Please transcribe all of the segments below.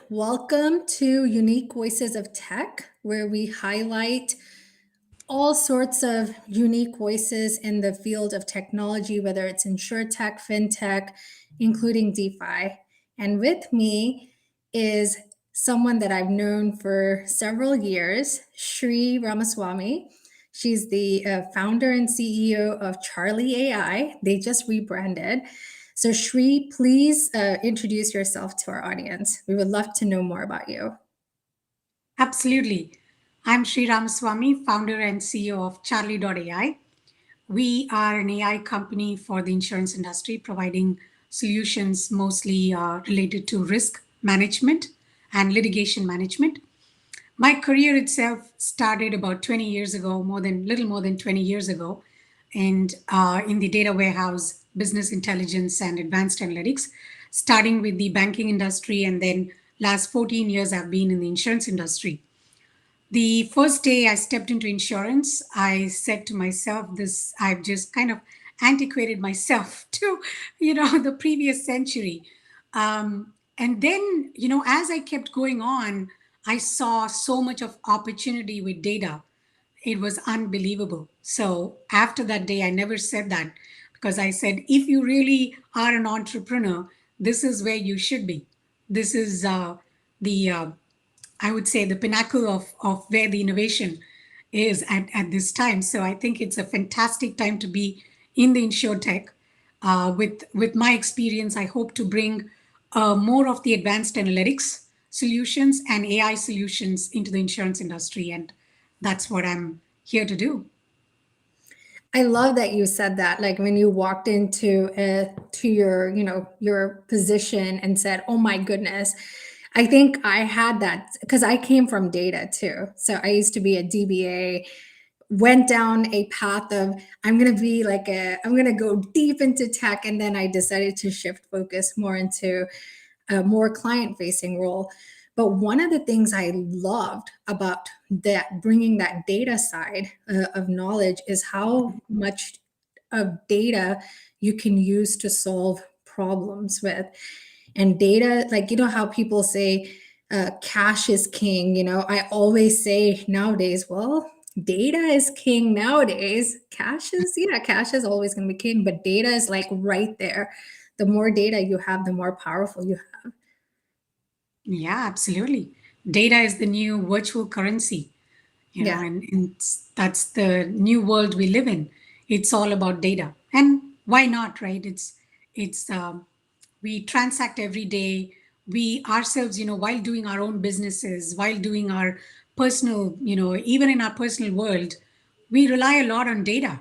Welcome to Unique Voices of Tech, where we highlight all sorts of unique voices in the field of technology, whether it's insurtech, fintech, including DeFi. And with me is someone that I've known for several years, Sri Ramaswamy. She's the founder and CEO of Charlee.ai. They just rebranded. So, Shri, please introduce yourself to our audience. We would love to know more about you. Absolutely. I'm Sri Ramaswamy, founder and CEO of Charlee.ai. We are an AI company for the insurance industry, providing solutions mostly related to risk management and litigation management. My career itself started about 20 years ago, little more than 20 years ago, and in the data warehouse, business intelligence, and advanced analytics, starting with the banking industry, and then last 14 years I've been in the insurance industry. The first day I stepped into insurance, I said to myself, I've just kind of antiquated myself to, the previous century. And then, as I kept going on, I saw so much of opportunity with data. It was unbelievable. So after that day, I never said that because I said, if you really are an entrepreneur, this is where you should be. This is the I would say the pinnacle of where the innovation is at this time. So I think it's a fantastic time to be in the insurtech. With my experience, I hope to bring more of the advanced analytics solutions and AI solutions into the insurance industry, and that's what I'm here to do. I love that you said that. Like when you walked into to your position and said, "Oh my goodness." I think I had that because I came from data too. So I used to be a DBA, went down a path of I'm going to go deep into tech, and then I decided to shift focus more into a more client facing role. But one of the things I loved about that bringing that data side of knowledge is how much of data you can use to solve problems with. And data, like, how people say cash is king, I always say nowadays, well, data is king nowadays. Cash is always going to be king, but data is like right there. The more data you have, the more powerful you have. Yeah, absolutely. Data is the new virtual currency, Yeah. and that's the new world we live in. It's all about data, and why not, right? It's we transact every day. We ourselves, while doing our own businesses, while doing our personal, even in our personal world, we rely a lot on data.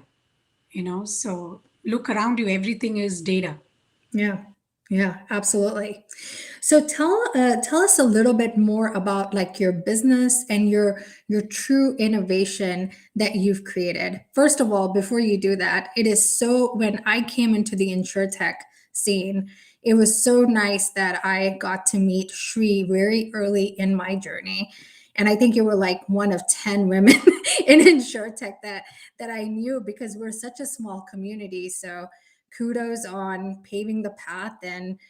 So look around you, everything is data. Yeah, yeah, absolutely. So tell us a little bit more about like your business and your true innovation that you've created. First of all, before you do that, it is so when I came into the insurtech scene, it was so nice that I got to meet Shri very early in my journey. And I think you were like one of 10 women in insurtech that I knew because we're such a small community. So kudos on paving the path and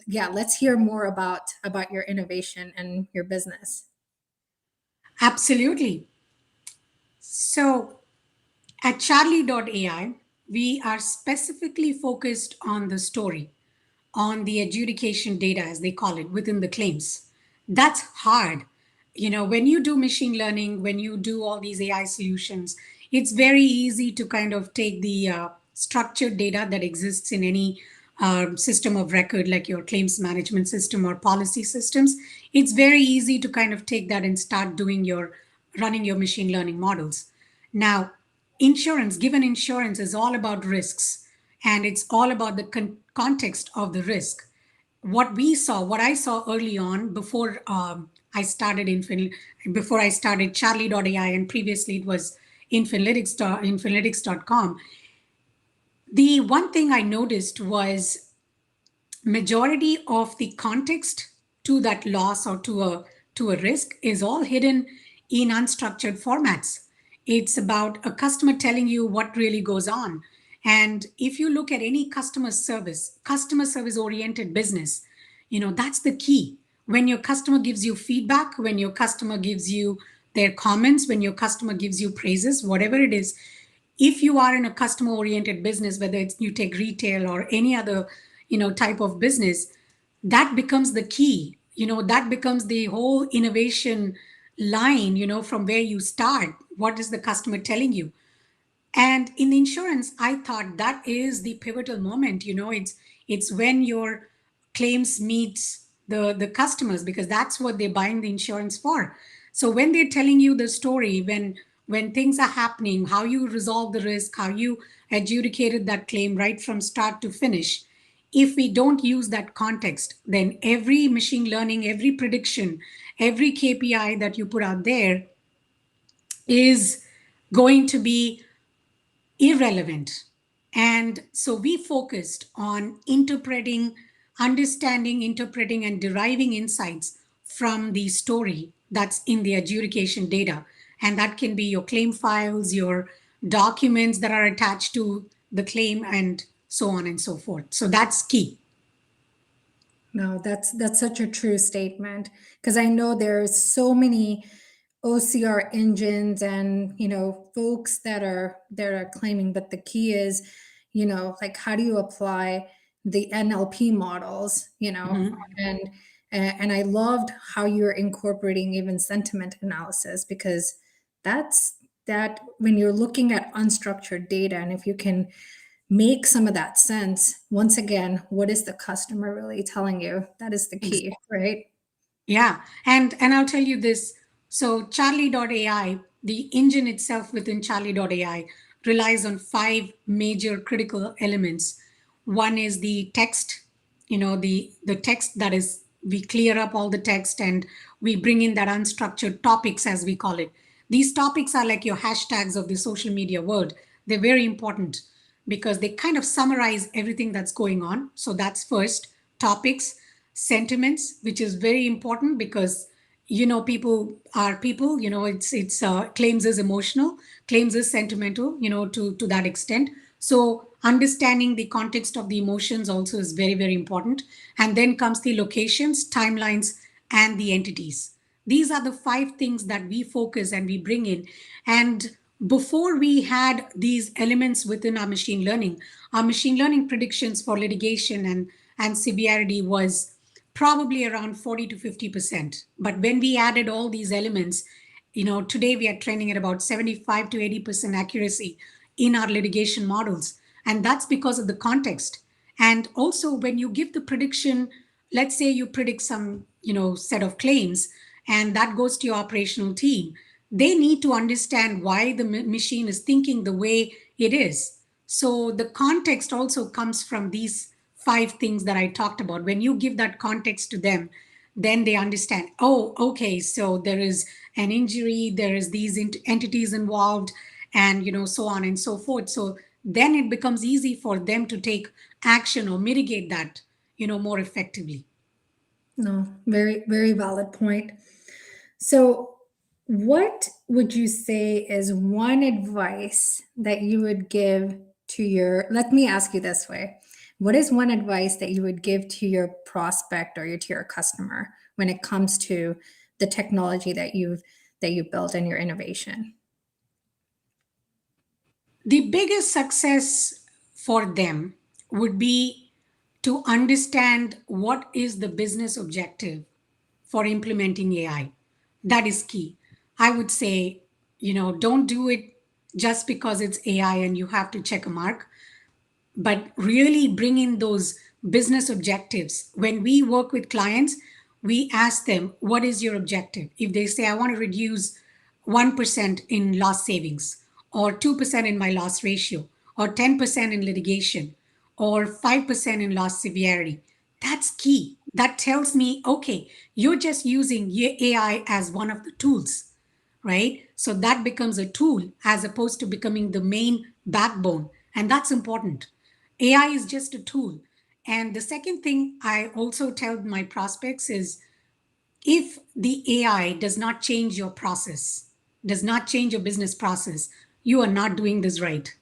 yeah, let's hear more about your innovation and your business. Absolutely. So at Charlie.ai, we are specifically focused on the story, on the adjudication data, as they call it, within the claims. That's hard. When you do machine learning, when you do all these AI solutions, it's very easy to kind of take the structured data that exists in any system of record, like your claims management system or policy systems. It's very easy to kind of take that and start running your machine learning models. Now, given insurance is all about risks, and it's all about the context of the risk. What I saw early on before before I started Charlie.ai, and previously it was Infinlytics.com. The one thing I noticed was majority of the context to that loss or to a risk is all hidden in unstructured formats. It's about a customer telling you what really goes on. And if you look at any customer service oriented business, That's the key. When your customer gives you feedback, when your customer gives you their comments, when your customer gives you praises, whatever it is, if you are in a customer oriented business, whether it's you take retail or any other type of business, that becomes the key. That becomes the whole innovation line, from where you start. What is the customer telling you? And in insurance, I thought that is the pivotal moment. It's when your claims meets the customers, because that's what they're buying the insurance for. So when they're telling you the story, when things are happening, how you resolve the risk, how you adjudicated that claim right from start to finish, if we don't use that context, then every machine learning, every prediction, every KPI that you put out there is going to be irrelevant. And so we focused on interpreting, and deriving insights from the story that's in the adjudication data. And that can be your claim files, your documents that are attached to the claim, and so on and so forth. So that's key. No, that's such a true statement, because I know there's so many OCR engines and folks that are claiming, but the key is, like, how do you apply the NLP models, Mhm. and and I loved how you're incorporating even sentiment analysis, because that's that when you're looking at unstructured data, and if you can make some of that sense. Once again, what is the customer really telling you? That is the key, right? Yeah, and I'll tell you this. So Charlie.ai, the engine itself within Charlie.ai, relies on five major critical elements. One is the text, the text that is, we clear up all the text and we bring in that unstructured topics, as we call it. These topics are like your hashtags of the social media world. They're very important because they kind of summarize everything that's going on. So that's first, topics. Sentiments, which is very important because people are people. It's claims is emotional, claims is sentimental, to that extent. So understanding the context of the emotions also is very, very important. And then comes the locations, timelines, and the entities. These are the five things that we focus and we bring in. And before we had these elements within our machine learning predictions for litigation and severity was probably around 40 to 50%. But when we added all these elements, today we are trending at about 75 to 80% accuracy in our litigation models. And that's because of the context. And also, when you give the prediction, let's say you predict some, set of claims, and that goes to your operational team, they need to understand why the machine is thinking the way it is. So the context also comes from these five things that I talked about. When you give that context to them, then they understand, oh, okay, so there is an injury, there is these entities involved, and so on and so forth. So then it becomes easy for them to take action or mitigate that, more effectively. No, very, very valid point. So, what would you say is one advice that you would give to your, let me ask you this way. What is one advice that you would give to your prospect or to your customer when it comes to the technology that you built and your innovation? The biggest success for them would be to understand what is the business objective for implementing AI. That is key. I would say, don't do it just because it's AI and you have to check a mark, but really bring in those business objectives. When we work with clients, we ask them, what is your objective? If they say, I want to reduce 1% in loss savings, or 2% in my loss ratio, or 10% in litigation, or 5% in loss severity, that's key. That tells me, okay, you're just using AI as one of the tools, right? So that becomes a tool as opposed to becoming the main backbone. And that's important. AI is just a tool. And the second thing I also tell my prospects is, if the AI does not change your process, does not change your business process, you are not doing this right.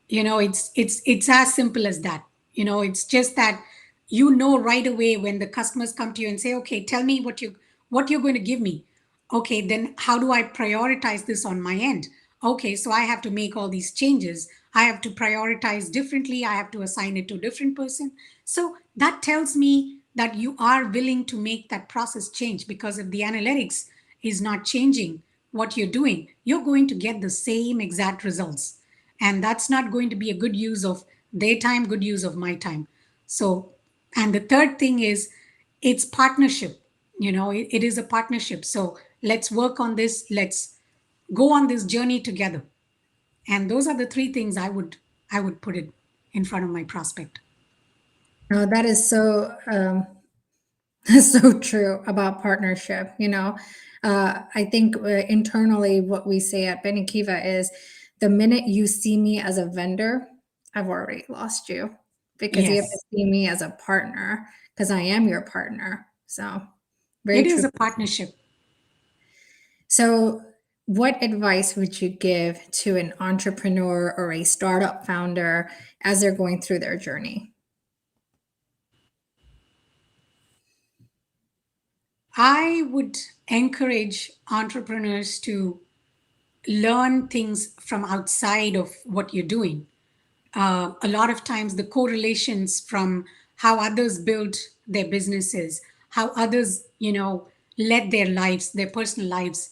It's as simple as that. It's just that you know right away when the customers come to you and say, okay, tell me what you're going to give me. Okay, then how do I prioritize this on my end? Okay, so I have to make all these changes. I have to prioritize differently. I have to assign it to a different person. So that tells me that you are willing to make that process change, because if the analytics is not changing what you're doing, you're going to get the same exact results. And that's not going to be a good use of their time, good use of my time. So, and the third thing is it's partnership. It is a partnership. So let's work on this. Let's go on this journey together. And those are the three things I would put it in front of my prospect. No, that is so so true about partnership. I think internally what we say at Benny Kiva is the minute you see me as a vendor, I've already lost you, because you have to Yes, see me as a partner, because I am your partner. So very it true. is a partnership. So what advice would you give to an entrepreneur or a startup founder as they're going through their journey? I would encourage entrepreneurs to learn things from outside of what you're doing. A lot of times the correlations from how others build their businesses, how others, led their lives, their personal lives,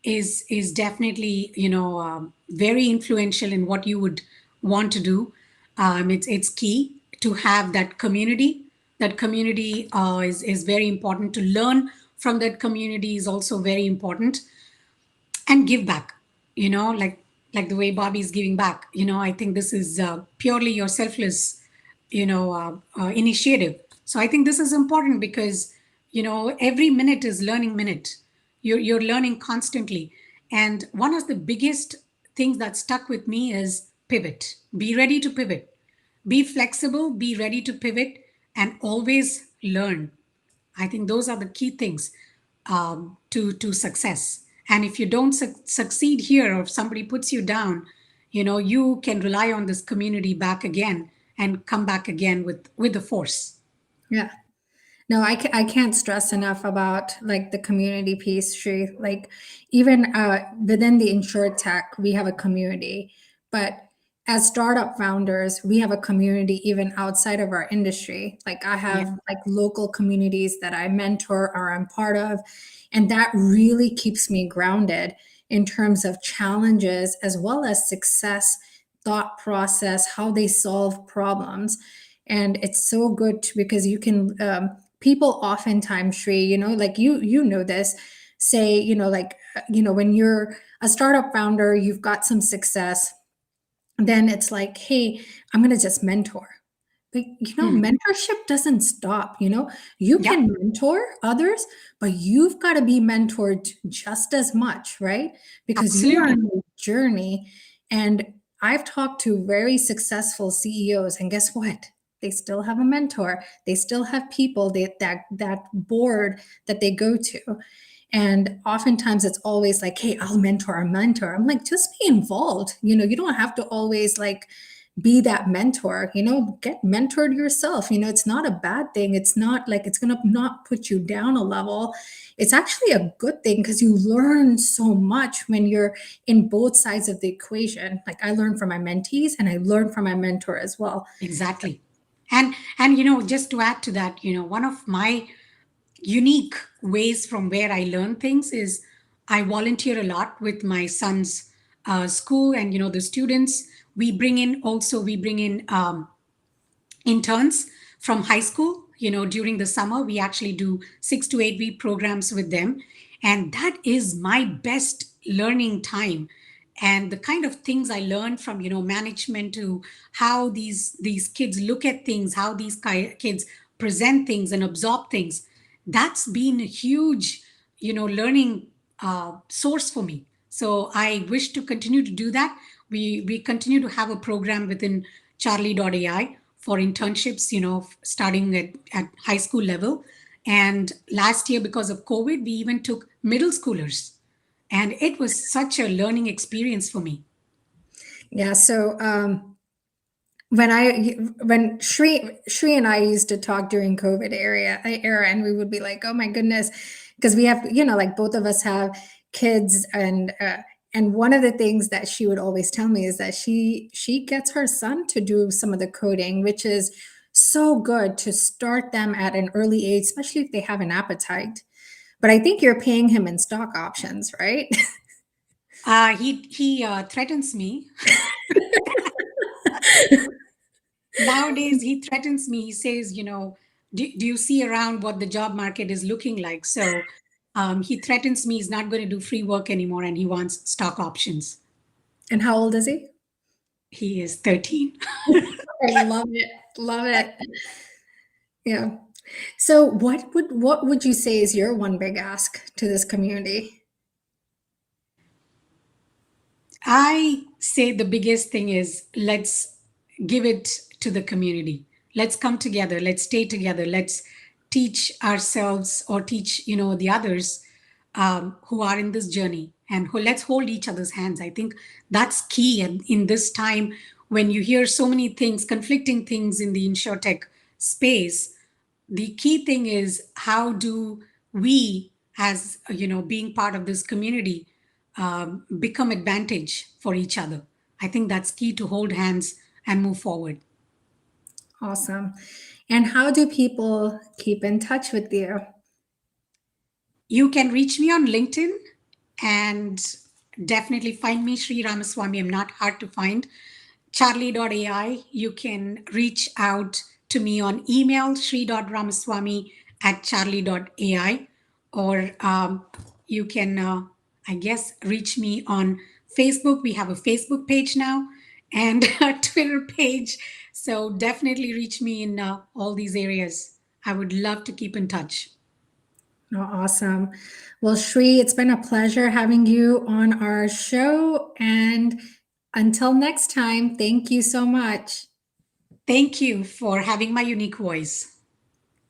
is definitely, very influential in what you would want to do. It's key to have that community. That community is very important. To learn from that community is also very important, and give back, like the way Bobby is giving back. I think this is purely your selfless, initiative. So I think this is important because every minute is learning minute. You're learning constantly. And one of the biggest things that stuck with me is pivot. Be ready to pivot, be flexible, be ready to pivot, and always learn. I think those are the key things to success. And if you don't succeed here, or if somebody puts you down, you can rely on this community back again and come back again with the force. Yeah. No, I can't stress enough about like the community piece, Shri. Like even within the insure tech, we have a community, but as startup founders, we have a community even outside of our industry. Like I Yeah, have like local communities that I mentor or I'm part of, and that really keeps me grounded in terms of challenges as well as success, thought process, how they solve problems. And it's so good because you can people oftentimes, Shri, like you know this, say, like, when you're a startup founder, you've got some success, then it's like, hey, I'm going to just mentor. But hmm. mentorship doesn't stop. You Yep, can mentor others, but you've got to be mentored just as much, right? Because you are absolutely. on a journey. And I've talked to very successful CEOs, and guess what? They still have a mentor. They still have people that board that they go to. And oftentimes it's always like, hey, I'll mentor a mentor. I'm like, just be involved. You don't have to always like be that mentor. Get mentored yourself. It's not a bad thing. It's not like it's going to not put you down a level. It's actually a good thing because you learn so much when you're in both sides of the equation. Like I learn from my mentees and I learn from my mentor as well. Exactly. And just to add to that, one of my unique ways from where I learn things is I volunteer a lot with my son's school, and the students. We bring in interns from high school. During the summer, we actually do 6 to 8 week programs with them. And that is my best learning time. And the kind of things I learned from, management, to how these kids look at things, how these kids present things and absorb things, that's been a huge, learning source for me. So I wish to continue to do that. We continue to have a program within Charlee.ai for internships, starting at high school level. And last year, because of COVID, we even took middle schoolers. And it was such a learning experience for me. Yeah. So when Shri and I used to talk during COVID era, and we would be like, oh my goodness, because we have, like both of us have kids, and one of the things that she would always tell me is that she gets her son to do some of the coding, which is so good to start them at an early age, especially if they have an appetite. But I think you're paying him in stock options, right? He threatens me. Nowadays, he threatens me. He says, do you see around what the job market is looking like? So he threatens me he's not going to do free work anymore and he wants stock options. And how old is he? He is 13. I love it. Love it. Yeah. So what would you say is your one big ask to this community? I say the biggest thing is let's give it to the community. Let's come together. Let's stay together. Let's teach ourselves or teach the others who are in this journey, and let's hold each other's hands. I think that's key. And in this time when you hear so many things, conflicting things in the insurtech space, the key thing is how do we, as being part of this community, become advantage for each other. I think that's key to hold hands and move forward. Awesome. And how do people keep in touch with you? You can reach me on LinkedIn and definitely find me, Sri Ramaswamy. I'm not hard to find. Charlee.ai. You can reach out to me on email, sri.ramaswamy@charlee.ai. Or you can, I guess, reach me on Facebook. We have a Facebook page now and a Twitter page. So definitely reach me in all these areas. I would love to keep in touch. Oh, awesome. Well, Shri, it's been a pleasure having you on our show. And until next time, thank you so much. Thank you for having my unique voice.